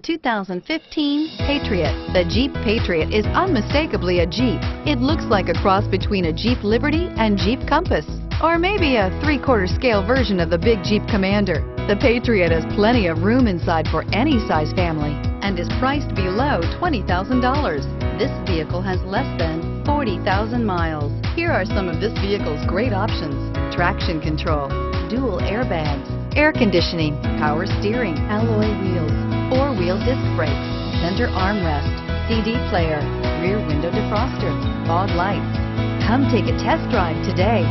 The 2015 Patriot. The Jeep Patriot is unmistakably a Jeep. It looks like a cross between a Jeep Liberty and Jeep Compass, or maybe a 3/4 scale version of the big Jeep Commander. The Patriot has plenty of room inside for any size family and is priced below $20,000. This vehicle has less than 40,000 miles. Here are some of this vehicle's great options: traction control, dual airbags, air conditioning, power steering, alloy wheels, 4-wheel disc brakes, center armrest, CD player, rear window defroster, fog lights. Come take a test drive today.